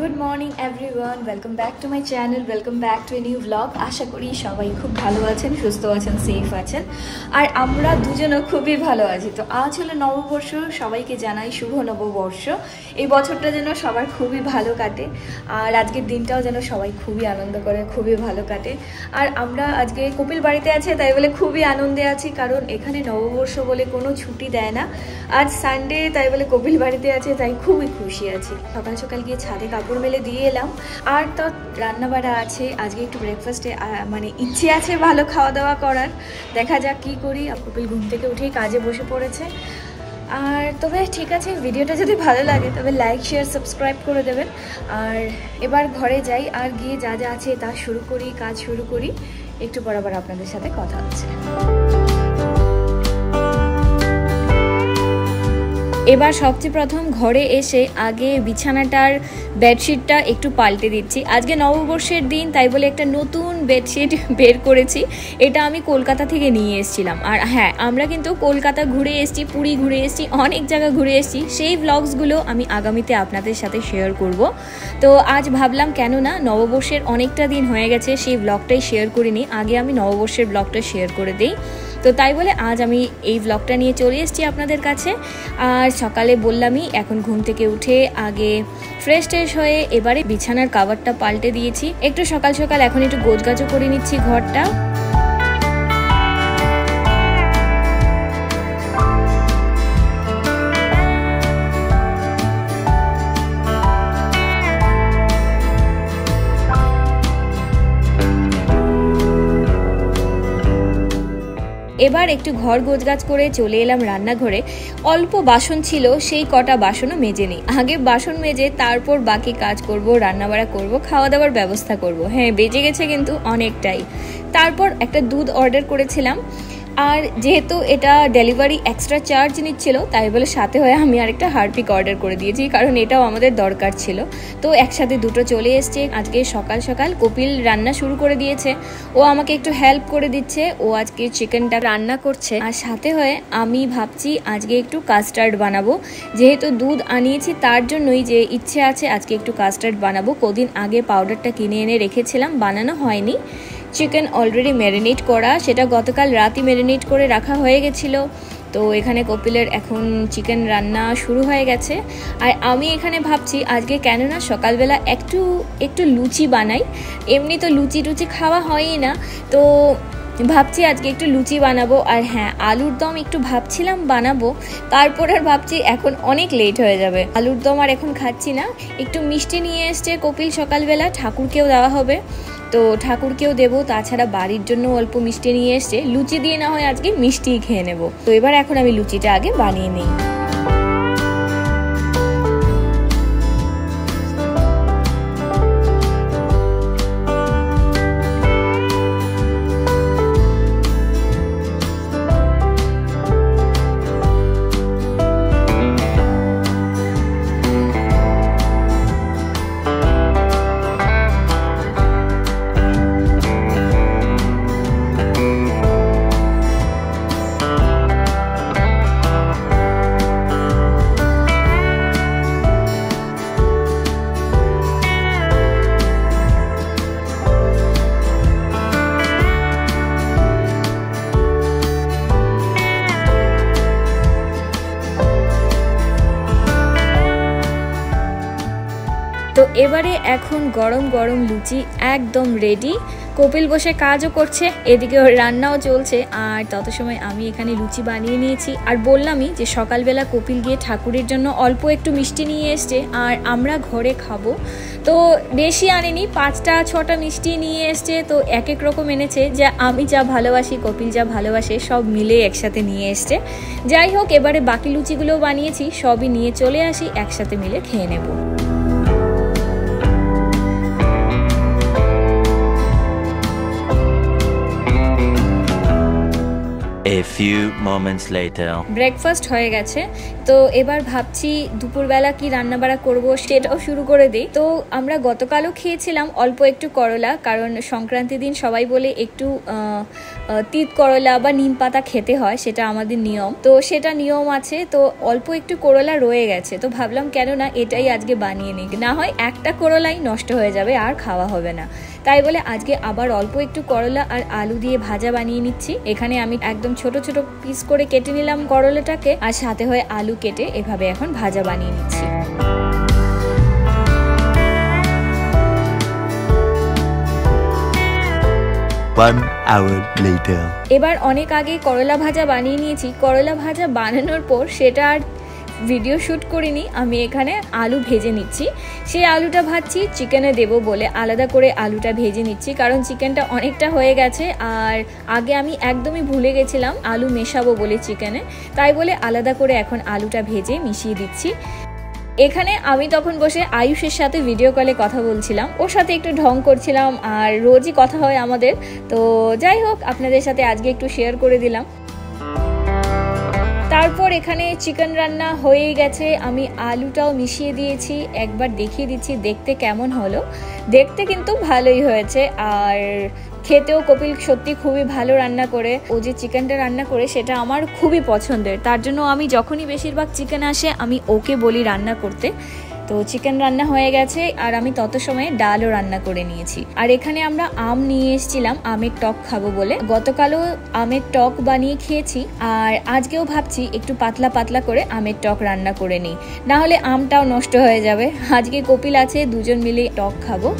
Good morning everyone, welcome back to my channel, welcome back to a new blog. আশা করি সবাই খুব ভালো আছেন, সুস্থ আছেন, সেফ আছেন, আর আমরা দুজনও খুবই ভালো আছি। তো আজ হলো নববর্ষ, সবাইকে জানাই শুভ নববর্ষ। এই বছরটা যেন সবার খুবই ভালো কাটে, আর আজকের দিনটাও যেন সবাই খুবই আনন্দ করে, খুবই ভালো কাটে। আর আমরা আজকে কপিল বাড়িতে আছে, তাই বলে খুবই আনন্দে আছি, কারণ এখানে নববর্ষ বলে কোনো ছুটি দেয় না। আজ সানডে, তাই বলে কপিল বাড়িতে আছে, তাই খুবই খুশি আছি। সকাল সকাল গিয়ে ছাদে কাপড় মেলে দিয়ে এলাম, আর তো রান্নাবাড়া আছে। আজকে একটু ব্রেকফাস্টে মানে ইচ্ছে আছে ভালো খাওয়া দাওয়া করার, দেখা যাক কি করি। কপিল ঘুম থেকে উঠেই কাজে বসে পড়েছে। আর তবে ঠিক আছে, ভিডিওটা যদি ভালো লাগে তবে লাইক, শেয়ার, সাবস্ক্রাইব করে দেবেন। আর এবার ঘরে যাই, আর গিয়ে যা যা আছে তা শুরু করি, কাজ শুরু করি। একটু পর আবার আপনাদের সাথে কথা হচ্ছে। এবার সবচেয়ে প্রথম ঘরে এসে আগে বিছানাটার বেডশিটটা একটু পাল্টে দিচ্ছি। আজকে নববর্ষের দিন, তাই বলে একটা নতুন বেডশিট বের করেছি। এটা আমি কলকাতা থেকে নিয়ে এসেছিলাম। আর হ্যাঁ, আমরা কিন্তু কলকাতা ঘুরে এসেছি, পুরী ঘুরে এসেছি, অনেক জায়গা ঘুরে এসেছি। সেই ব্লগসগুলো আমি আগামীতে আপনাদের সাথে শেয়ার করব। তো আজ ভাবলাম কেন না, নববর্ষের অনেকটা দিন হয়ে গেছে, সেই ব্লগটাই শেয়ার করিনি। আগে আমি নববর্ষের ব্লগটা শেয়ার করে দিই। তো তাই বলে আজ আমি এই ব্লগটা নিয়ে চলে এসেছি আপনাদের কাছে। আর সকালে বললামই, এখন ঘুম থেকে উঠে আগে ফ্রেশ হয়ে এবারে বিছানার কাভারটা পাল্টে দিয়েছি। একটু সকাল সকাল এখন একটু গোছগাছও করে নিচ্ছি ঘরটা। এবার একটু ঘর গোছগাছ করে চলে এলাম রান্নাঘরে। অল্প বাসন ছিল, সেই কটা বাসনও মেজে নিই। আগে বাসন মেজে তারপর বাকি কাজ করব, রান্নাবাড়া করব, খাওয়া দাওয়ার ব্যবস্থা করব। হ্যাঁ, বেজে গেছে কিন্তু অনেকটাই। তারপর একটা দুধ অর্ডার করেছিলাম, আর যেহেতু এটা ডেলিভারি এক্সট্রা চার্জ নিচ্ছিল, তাই বলে সাথে হয়ে আমি আরেকটা হারপিক অর্ডার করে দিয়েছি, কারণ এটাও আমাদের দরকার ছিল। তো একসাথে দুটো চলে এসছে। আজকে সকাল সকাল কপিল রান্না শুরু করে দিয়েছে, ও আমাকে একটু হেল্প করে দিচ্ছে। ও আজকে চিকেনটা রান্না করছে, আর সাথে হয়ে আমি ভাবছি আজকে একটু কাস্টার্ড বানাবো। যেহেতু দুধ আনিয়েছি, তার জন্যই যে ইচ্ছে আছে আজকে একটু কাস্টার্ড বানাবো। কদিন আগে পাউডারটা কিনে এনে রেখেছিলাম, বানানো হয়নি। চিকেন অলরেডি ম্যারিনেট করা, সেটা গতকাল রাতই ম্যারিনেট করে রাখা হয়ে গেছিলো। তো এখানে কপিলের এখন চিকেন রান্না শুরু হয়ে গেছে। আর আমি এখানে ভাবছি আজকে কেন না সকালবেলা একটু লুচি বানাই। এমনি তো লুচি টুচি খাওয়া হয়ই না, তো ভাবছি আজকে একটু লুচি বানাবো। আর হ্যাঁ, আলুর দম একটু ভাবছিলাম বানাবো, তারপর আর ভাবছি এখন অনেক লেট হয়ে যাবে, আলুর দম আর এখন খাচ্ছি না। একটু মিষ্টি নিয়ে এসছে কপিল সকালবেলা, ঠাকুরকেও দেওয়া হবে, তো ঠাকুরকেও দেবো। তাছাড়া বাড়ির জন্য অল্প মিষ্টি নিয়ে এসছে, লুচি দিয়ে না হয় আজকে মিষ্টিই খেয়ে নেবো। তো এবার এখন আমি লুচিটা আগে বানিয়ে নিই। তো এবারে এখন গরম গরম লুচি একদম রেডি। কপিল বসে কাজও করছে, এদিকে ওর রান্নাও চলছে, আর তত সময় আমি এখানে লুচি বানিয়ে নিয়েছি। আর বললামই যে সকালবেলা কপিল গিয়ে ঠাকুরের জন্য অল্প একটু মিষ্টি নিয়ে এসছে, আর আমরা ঘরে খাবো। তো বেশি আনেনি, 5-6টা মিষ্টি নিয়ে এসছে। তো এক এক রকম এনেছে, যা আমি যা ভালোবাসি, কপিল যা ভালোবাসে, সব মিলে একসাথে নিয়ে এসছে। যাই হোক, এবারে বাকি লুচিগুলোও বানিয়েছি, সবই নিয়ে চলে আসি, একসাথে মিলে খেয়ে নেব। A A few moments later. Breakfast হয়ে গেছে, তো এবার ভাবছি দুপুরবেলা কি রান্না বাড়া করবো সেটাও শুরু করে দিই। তো আমরা গতকালও খেয়েছিলাম অল্প একটু করলা, কারণ সংক্রান্তির দিন সবাই বলে একটু তিত করলা বা নিম পাতা খেতে হয়, সেটা আমাদের নিয়ম। তো সেটা নিয়ম আছে, তো অল্প একটু করলা রয়ে গেছে, তো ভাবলাম কেন না এটাই আজকে বানিয়ে নিই, না হয় একটা করলাই নষ্ট হয়ে যাবে আর খাওয়া হবে না। তাই বলে আজকে আবার অল্প একটু করলা আর আলু দিয়ে ভাজা বানিয়ে নিচ্ছি। এখানে আমি একদম ছোট ছোট পিস করে কেটে নিলাম করলাটাকে, আর সাথে হয়ে আলু কেটে এভাবে এখন ভাজা বানিয়ে নিচ্ছি। এবার অনেক আগে করলা ভাজা বানিয়ে নিয়েছি। করলা ভাজা বানানোর পর সেটা আর ভিডিও শ্যুট করিনি, আমি এখানে আলু ভেজে নিচ্ছি। সেই আলুটা ভাজছি চিকেনে দেবো বলে আলাদা করে আলুটা ভেজে নিচ্ছি, কারণ চিকেনটা অনেকটা হয়ে গেছে আর আগে আমি একদমই ভুলে গেছিলাম আলু মেশাবো বলে চিকেনে, তাই বলে আলাদা করে এখন আলুটা ভেজে মিশিয়ে দিচ্ছি। এখানে আমি তখন বসে আয়ুষের সাথে ভিডিও কলে কথা বলছিলাম, ওর সাথে একটু ঢং করছিলাম, আর রোজই কথা হয় আমাদের। তো যাই হোক, আপনাদের সাথে আজকে একটু শেয়ার করে দিলাম। তারপর এখানে চিকেন রান্না হয়ে গেছে, আমি আলুটাও মিশিয়ে দিয়েছি। একবার দেখিয়ে দিচ্ছি দেখতে কেমন হলো। দেখতে কিন্তু ভালোই হয়েছে, আর খেতেও কপিল সত্যি খুবই ভালো রান্না করে। ও যে চিকেনটা রান্না করে সেটা আমার খুবই পছন্দের, তার জন্য আমি যখনই বেশিরভাগ চিকেন আসে আমি ওকে বলি রান্না করতে। তো চিকেন রান্না হয়ে গেছে, আর আমি তত সময়ে ডালও রান্না করে নিয়েছি। আর এখানে আমরা আম নিয়ে এসেছিলাম আমের টক খাবো বলে। গতকালও আমের টক বানিয়ে খেয়েছি, আর আজকেও ভাবছি একটু পাতলা পাতলা করে আমের টক রান্না করে নিই, না হলে আমটাও নষ্ট হয়ে যাবে। আজকে কপিল আছে, দুজন মিলে টক খাবো।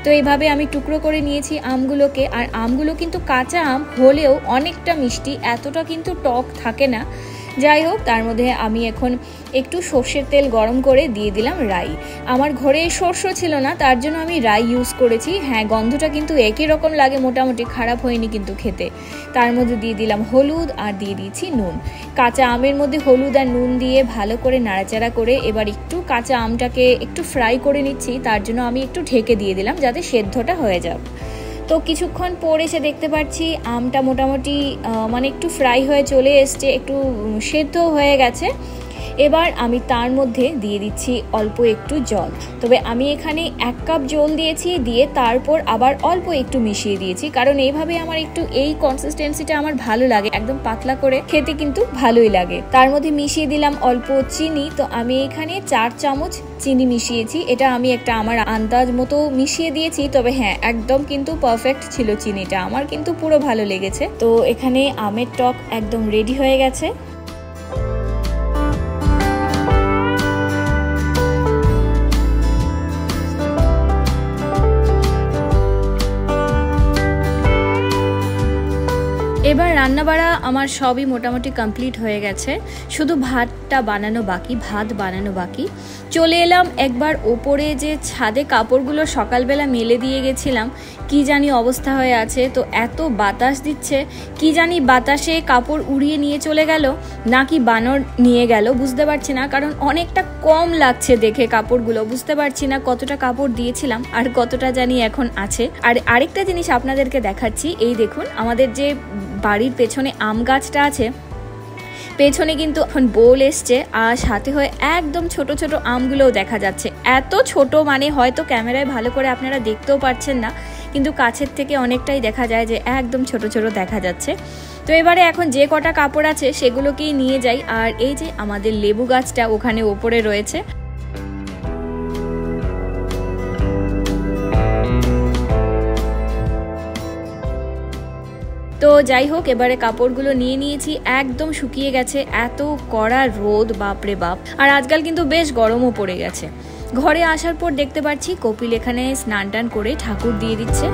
তো এইভাবে আমি টুকরো করে নিয়েছি আমগুলোকে, আর আমগুলো কিন্তু কাঁচা আম হলেও অনেকটা মিষ্টি, এতটা কিন্তু টক থাকে না। যাই হোক, তার মধ্যে আমি এখন একটু সর্ষের তেল গরম করে দিয়ে দিলাম রাই। আমার ঘরে সর্ষ ছিল না, তার জন্য আমি রাই ইউজ করেছি। হ্যাঁ, গন্ধটা কিন্তু একই রকম লাগে, মোটামুটি খারাপ হয়নি কিন্তু খেতে। তার মধ্যে দিয়ে দিলাম হলুদ আর দিয়ে দিয়েছি নুন। কাঁচা আমের মধ্যে হলুদ আর নুন দিয়ে ভালো করে নাড়াচাড়া করে এবার একটু কাঁচা আমটাকে একটু ফ্রাই করে নিচ্ছি, তার জন্য আমি একটু ঢেকে দিয়ে দিলাম যাতে সেদ্ধটা হয়ে যাবে। তো কিছুক্ষণ পর এসে দেখতে পাচ্ছি আমটা মোটামুটি মানে একটু ফ্রাই হয়ে চলে এসছে, একটু সেদ্ধ হয়ে গেছে। এবার আমি তার মধ্যে দিয়ে দিচ্ছি অল্প একটু জল। তবে আমি এখানে 1 কাপ জল দিয়েছি, দিয়ে তারপর আবার অল্প একটু মিশিয়ে দিয়েছি, কারণ এইভাবে আমার একটু এই কনসিস্টেন্সিটা আমার ভালো লাগে, একদম পাতলা করে খেতে কিন্তু ভালোই লাগে। তার মধ্যে মিশিয়ে দিলাম অল্প চিনি। তো আমি এখানে 4 চামচ চিনি মিশিয়েছি, এটা আমি একটা আমার আন্দাজ মতো মিশিয়ে দিয়েছি। তবে হ্যাঁ, একদম কিন্তু পারফেক্ট ছিল চিনিটা, আমার কিন্তু পুরো ভালো লেগেছে। তো এখানে আমের টক একদম রেডি হয়ে গেছে। এবার রান্নাবাড়া আমার সবই মোটামুটি কমপ্লিট হয়ে গেছে, শুধু ভাত বানানো বাকি। চলে এলাম একবার ওপরে, যে ছাদে কাপড়গুলো সকালবেলা মেলে দিয়ে গেছিলাম, কি জানি অবস্থা হয়ে আছে। তো এত বাতাস দিচ্ছে, কি জানি বাতাসে কাপড় উড়িয়ে নিয়ে চলে গেল নাকি বানর নিয়ে গেল বুঝতে পারছি না, কারণ অনেকটা কম লাগছে দেখে কাপড়গুলো। বুঝতে পারছি না কতটা কাপড় দিয়েছিলাম আর কতটা জানি এখন আছে। আর আরেকটা জিনিস আপনাদেরকে দেখাচ্ছি, এই দেখুন আমাদের যে বাড়ির পেছনে আম গাছটা আছে, পেছনে কিন্তু এখন বোল এসছে, আর সাথে হয়ে একদম ছোট ছোট আমগুলোও দেখা যাচ্ছে। এত ছোট মানে হয়তো ক্যামেরায় ভালো করে আপনারা দেখতেও পাচ্ছেন না, কিন্তু কাছের থেকে অনেকটাই দেখা যায় যে একদম ছোট ছোট দেখা যাচ্ছে। তো এবারে এখন যে কটা কাপড় আছে সেগুলোকেই নিয়ে যাই। আর এই যে আমাদের লেবু গাছটা ওখানে ওপরে রয়েছে, তো যাই হোক, এবারে কাপড়গুলো নিয়ে নিয়েছি, একদম শুকিয়ে গেছে, এত কড়া রোদ, বাপরে বাপ। আর আজকাল কিন্তু বেশ গরমও পড়ে গেছে। ঘরে আসার পর দেখতে পাচ্ছি কপিল এখানে স্নান টান করে ঠাকুর দিয়ে দিচ্ছে।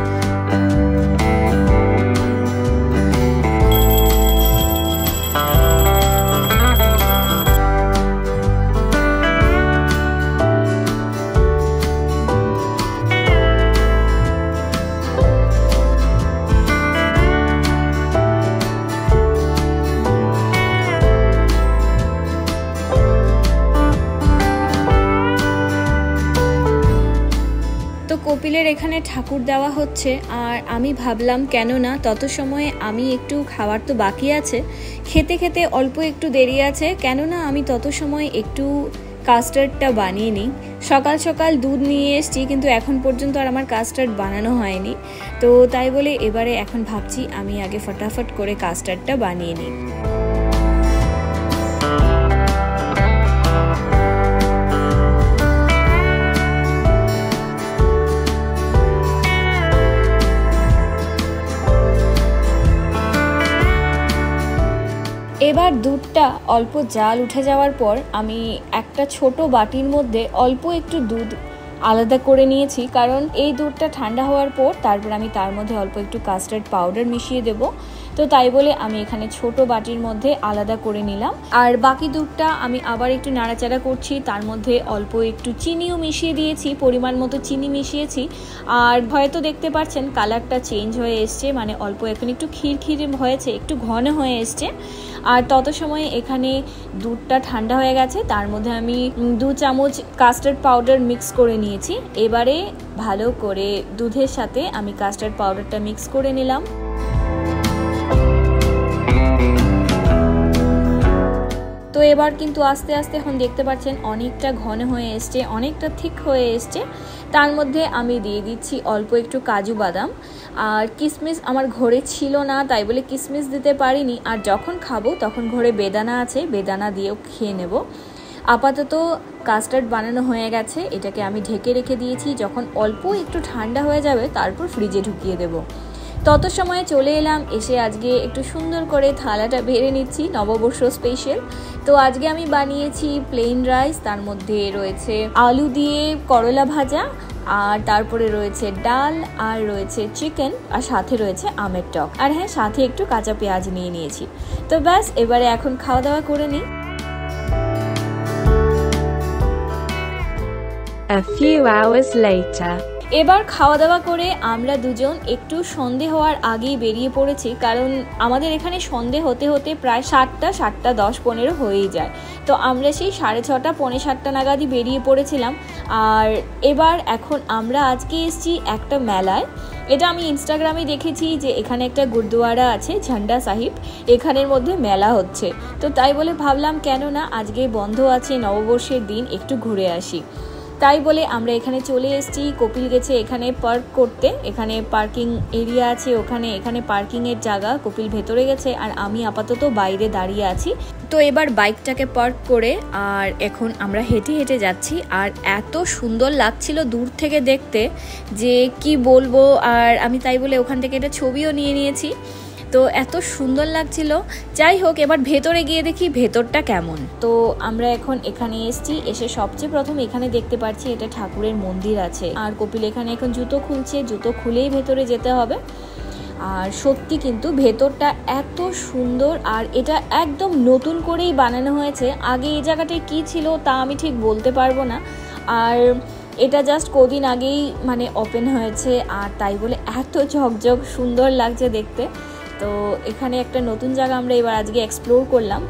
কপিলের এখানে ঠাকুর দেওয়া হচ্ছে, আর আমি ভাবলাম কেন না তত সময়ে আমি একটু খাওয়ার তো বাকি আছে, খেতে খেতে অল্প একটু দেরি আছে, কেননা আমি তত সময় একটু কাস্টার্ডটা বানিয়ে নিই। সকাল সকাল দুধ নিয়ে এসেছি, কিন্তু এখন পর্যন্ত আর আমার কাস্টার্ড বানানো হয়নি। তো তাই বলে এবারে এখন ভাবছি আমি আগে ফটাফট করে কাস্টার্ডটা বানিয়ে নিই। এবার দুধটা অল্প জাল উঠে যাওয়ার পর আমি একটা ছোট বাটির মধ্যে অল্প একটু দুধ আলাদা করে নিয়েছি, কারণ এই দুধটা ঠান্ডা হওয়ার পর তারপর আমি তার মধ্যে অল্প একটু কাস্টার্ড পাউডার মিশিয়ে দেব। তো তাই বলে আমি এখানে ছোট বাটির মধ্যে আলাদা করে নিলাম। আর বাকি দুধটা আমি আবার একটু নাড়াচাড়া করছি, তার মধ্যে অল্প একটু চিনিও মিশিয়ে দিয়েছি, পরিমাণ মতো চিনি মিশিয়েছি। আর হয়তো দেখতে পাচ্ছেন কালারটা চেঞ্জ হয়ে এসছে, মানে অল্প এখন একটু ক্ষীর হয়েছে, একটু ঘন হয়ে এসছে। আর তত সময়ে এখানে দুধটা ঠান্ডা হয়ে গেছে, তার মধ্যে আমি 2 চামচ কাস্টার্ড পাউডার মিক্স করে নিয়েছি। এবারে ভালো করে দুধের সাথে আমি কাস্টার্ড পাউডারটা মিক্স করে নিলাম। তো এবার কিন্তু আস্তে আস্তে এখন দেখতে পাচ্ছেন অনেকটা ঘন হয়ে এসছে, অনেকটা থিক হয়ে এসছে। তার মধ্যে আমি দিয়ে দিচ্ছি অল্প একটু কাজু বাদাম, আর কিশমিশ আমার ঘরে ছিল না তাই বলে কিশমিশ দিতে পারিনি। আর যখন খাবো তখন ঘরে বেদানা আছে, বেদানা দিয়েও খেয়ে নেব। আপাতত কাস্টার্ড বানানো হয়ে গেছে, এটাকে আমি ঢেকে রেখে দিয়েছি। যখন অল্প একটু ঠান্ডা হয়ে যাবে তারপর ফ্রিজে ঢুকিয়ে দেব। তত সময়ে চলে এলাম, এসে আজকে একটু সুন্দর করে থালাটা বেড়ে নিচ্ছি, নববর্ষ স্পেশাল। তো আজকে আমি বানিয়েছি প্লেন রাইস, তার মধ্যে রয়েছে আলু দিয়ে করলা ভাজা, আর তারপরে রয়েছে ডাল, আর রয়েছে চিকেন, আর সাথে রয়েছে আমের টক, আর হ্যাঁ সাথে একটু কাঁচা পেঁয়াজ নিয়ে নিয়েছি। তো ব্যাস এবারে এখন খাওয়া দাওয়া করে নিই। A few hours later. এবার খাওয়া দাওয়া করে আমরা দুজন একটু সন্ধে হওয়ার আগেই বেরিয়ে পড়েছি, কারণ আমাদের এখানে সন্ধে হতে হতে প্রায় 7টা 10-15 হয়েই যায়। তো আমরা সেই 6:30 7:45 নাগাদই বেরিয়ে পড়েছিলাম। আর এবার এখন আমরা আজকে এসেছি একটা মেলায়। এটা আমি ইনস্টাগ্রামে দেখেছি যে এখানে একটা গুরুদুয়ারা আছে ঝান্ডা সাহিব, এখানের মধ্যে মেলা হচ্ছে। তো তাই বলে ভাবলাম কেন না আজকে বন্ধ আছে, নববর্ষের দিন, একটু ঘুরে আসি। তাই বলে আমরা এখানে চলে এসেছি। কপিল গেছে এখানে পার্ক করতে, এখানে পার্কিং এরিয়া আছে, এখানে পার্কিংয়ের জায়গা। কপিল ভেতরে গেছে আর আমি আপাতত বাইরে দাঁড়িয়ে আছি। তো এবার বাইকটাকে পার্ক করে আর এখন আমরা হেঁটে হেঁটে যাচ্ছি। আর এত সুন্দর লাগছিল দূর থেকে দেখতে যে কি বলবো। আর আমি তাই বলে ওখান থেকে একটা ছবিও নিয়ে নিয়েছি। তো এত সুন্দর লাগছিল। যাই হোক, এবার ভেতরে গিয়ে দেখি ভেতরটা কেমন। তো আমরা এখন এখানে এসেছি, এসে সবচেয়ে প্রথম এখানে দেখতে পাচ্ছি এটা ঠাকুরের মন্দির আছে। আর কপিল এখানে এখন জুতো খুলছে, জুতো খুলেই ভেতরে যেতে হবে। আর সত্যি কিন্তু ভেতরটা এত সুন্দর, আর এটা একদম নতুন করেই বানানো হয়েছে। আগে এই জায়গাটায় কি ছিল তা আমি ঠিক বলতে পারবো না। আর এটা জাস্ট কদিন আগেই মানে ওপেন হয়েছে, আর তাই বলে এত ঝকঝক সুন্দর লাগছে দেখতে। তো এখানে একটা নতুন জায়গা আমরা এবার আজকে এক্সপ্লোর করলাম।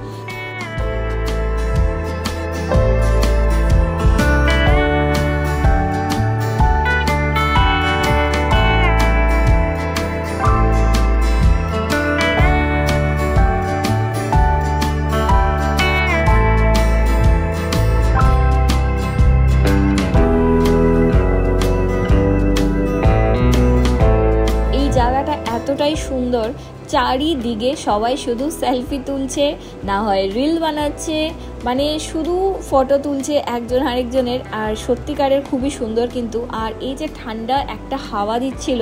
এই জায়গাটা এতটাই সুন্দর, চারিদিকে সবাই শুধু সেলফি তুলছে, না হয় রিল বানাচ্ছে, মানে শুধু ফটো তুলছে একজন আরেকজনের। আর সত্যিকারের খুবই সুন্দর কিন্তু। আর এই যে ঠান্ডা একটা হাওয়া দিচ্ছিল,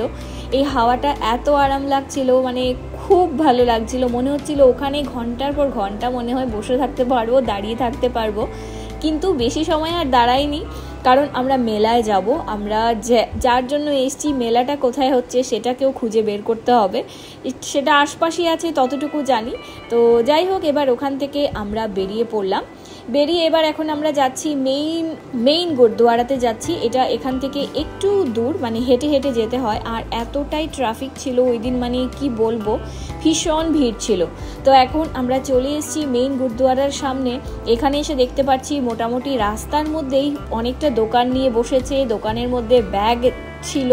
এই হাওয়াটা এত আরাম লাগছিল, মানে খুব ভালো লাগছিল। মনে হচ্ছিল ওখানে ঘন্টার পর ঘন্টা মনে হয় বসে থাকতে পারবো, দাঁড়িয়ে থাকতে পারবো। কিন্তু বেশি সময় আর দাঁড়াইনি, কারণ আমরা মেলায় যাব। আমরা যার জন্য এসছি, মেলাটা কোথায় হচ্ছে সেটাকেও খুঁজে বের করতে হবে। সেটা আশপাশেই আছে ততটুকু জানি। তো যাই হোক, এবার ওখান থেকে আমরা বেরিয়ে পড়লাম। বেরিয়ে এবার এখন আমরা যাচ্ছি মেইন গুরুদুয়ারাতে যাচ্ছি। এটা এখান থেকে একটু দূর, মানে হেঁটে হেঁটে যেতে হয়। আর এতটাই ট্রাফিক ছিল ওই দিন, মানে কি বলবো, ভীষণ ভিড় ছিল। তো এখন আমরা চলে এসেছি মেইন গুরুদুয়ারার সামনে। এখানে এসে দেখতে পাচ্ছি মোটামুটি রাস্তার মধ্যেই অনেকটা দোকান নিয়ে বসেছে। দোকানের মধ্যে ব্যাগ ছিল,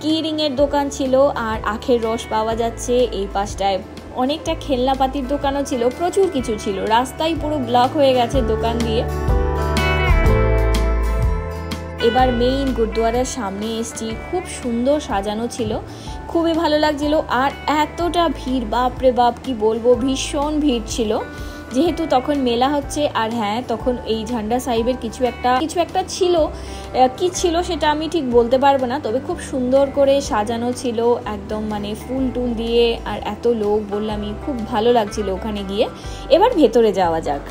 কি রিংয়ের দোকান ছিল, আর আখের রস পাওয়া যাচ্ছে। এই পাশটায় অনেকটা খেলনাপাতির দোকানও ছিল, প্রচুর কিছু ছিল। রাস্তায় পুরো ব্লক হয়ে গেছে দোকান দিয়ে। এবার মেইন গুরুদুয়ারার সামনে এসেছি, খুব সুন্দর সাজানো ছিল, খুবই ভালো লাগছিল। আর এতটা ভিড়, বাপরে বাপ কি বলবো, ভীষণ ভিড় ছিল, যেহেতু তখন মেলা হচ্ছে। আর হ্যাঁ, তখন এই ঝান্ডা সাহিবের কিছু একটা ছিল, কি ছিল সেটা আমি ঠিক বলতে পারবো না, তবে খুব সুন্দর করে সাজানো ছিল একদম, মানে ফুল টুল দিয়ে। আর এত লোক, বললামই, খুব ভালো লাগছিল ওখানে গিয়ে। এবার ভেতরে যাওয়া যাক।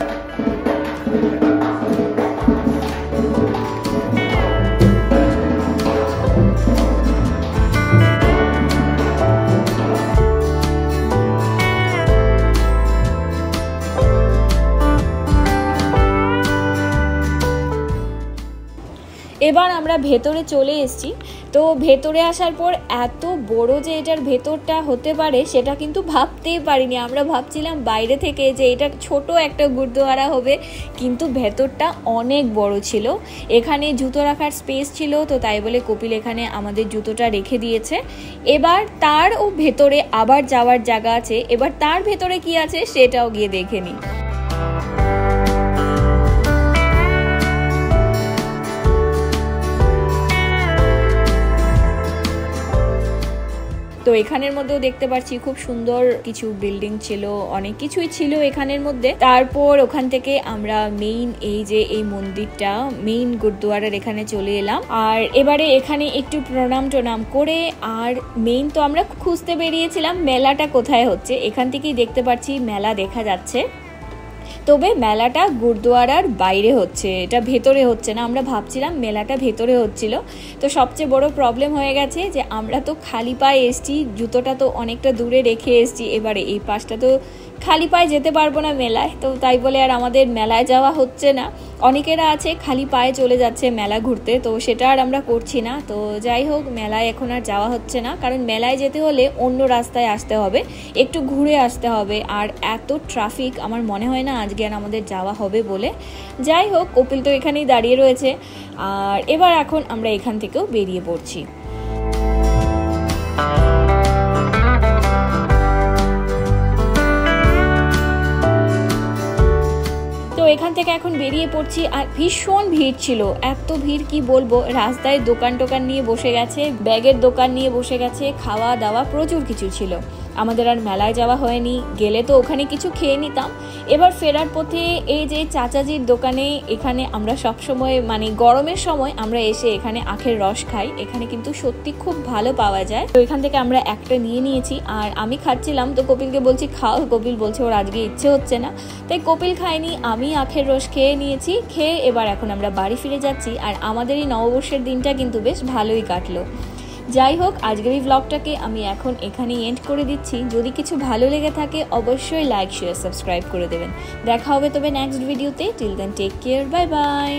এবার আমরা ভেতরে চলে এসেছি। তো ভেতরে আসার পর এত বড় যে এটার ভেতরটা হতে পারে সেটা কিন্তু ভাবতেই পারিনি। আমরা ভাবছিলাম বাইরে থেকে যে এটা ছোট একটা গুরুদুয়ারা হবে, কিন্তু ভেতরটা অনেক বড় ছিল। এখানে জুতো রাখার স্পেস ছিল, তো তাই বলে কপিল এখানে আমাদের জুতোটা রেখে দিয়েছে। এবার তারও ভেতরে আবার যাওয়ার জায়গা আছে, এবার তার ভেতরে কি আছে সেটাও গিয়ে দেখে নিই। তো এখানের মধ্যেও দেখতে পাচ্ছি খুব সুন্দর কিছু বিল্ডিং ছিল, অনেক কিছুই ছিল এখানের মধ্যে। তারপর ওখান থেকে আমরা মেইন এই যে এই মন্দিরটা, মেইন গুরুদুয়ারার এখানে চলে এলাম। আর এবারে এখানে একটু প্রণাম টনাম করে, আর মেইন তো আমরা খুঁজতে বেরিয়েছিলাম মেলাটা কোথায় হচ্ছে। এখান থেকেই দেখতে পাচ্ছি মেলা দেখা যাচ্ছে, তবে মেলাটা গুরুদুয়ারার বাইরে হচ্ছে, এটা ভেতরে হচ্ছে না। আমরা ভাবছিলাম মেলাটা ভেতরে হচ্ছিল। তো সবচেয়ে বড় প্রবলেম হয়ে গেছে যে আমরা তো খালি পায়ে এসছি, জুতোটা তো অনেকটা দূরে রেখে এসছি। এবারে এই পাশটা তো খালি পায়ে যেতে পারবো না মেলায়, তো তাই বলে আর আমাদের মেলায় যাওয়া হচ্ছে না। অনেকেরা আছে খালি পায়ে চলে যাচ্ছে মেলা ঘুরতে, তো সেটা আর আমরা করছি না। তো যাই হোক, মেলায় এখন আর যাওয়া হচ্ছে না, কারণ মেলায় যেতে হলে অন্য রাস্তায় আসতে হবে, একটু ঘুরে আসতে হবে। আর এত ট্রাফিক, আমার মনে হয় না আজকে আর আমাদের যাওয়া হবে বলে। যাই হোক, কপিল তো এখানেই দাঁড়িয়ে রয়েছে। আর এবার এখন আমরা এখান থেকেও বেরিয়ে পড়ছি। এখান থেকে এখন বেরিয়ে পড়ছি। আর ভীষণ ভিড় ছিল, এত ভিড় কি বলবো। রাস্তায় দোকান টোকান নিয়ে বসে গেছে, ব্যাগের দোকান নিয়ে বসে গেছে, খাওয়া দাওয়া প্রচুর কিছু ছিল। আমাদের আর মেলায় যাওয়া হয়নি, গেলে তো ওখানে কিছু খেয়ে নিতাম। এবার ফেরার পথে এই যে চাচাজির দোকানে, এখানে আমরা সবসময়, মানে গরমের সময় আমরা এসে এখানে আখের রস খাই। এখানে কিন্তু সত্যি খুব ভালো পাওয়া যায়। তো এখান থেকে আমরা একটা নিয়ে নিয়েছি, আর আমি খাচ্ছিলাম। তো কপিলকে বলছি খাও, কপিল বলছে ওর আজকে ইচ্ছে হচ্ছে না, তাই কপিল খায়নি, আমি আখের রস খেয়ে নিয়েছি। খেয়ে এবার এখন আমরা বাড়ি ফিরে যাচ্ছি। আর আমাদের এই নববর্ষের দিনটা কিন্তু বেশ ভালোই কাটলো। যাই হোক, আজকের এই ব্লগটাকে আমি এখন এখানেই এন্ড করে দিচ্ছি। যদি কিছু ভালো লেগে থাকে অবশ্যই লাইক, শেয়ার, সাবস্ক্রাইব করে দেবেন। দেখা হবে তবে নেক্সট ভিডিওতে। Till then take care, bye by.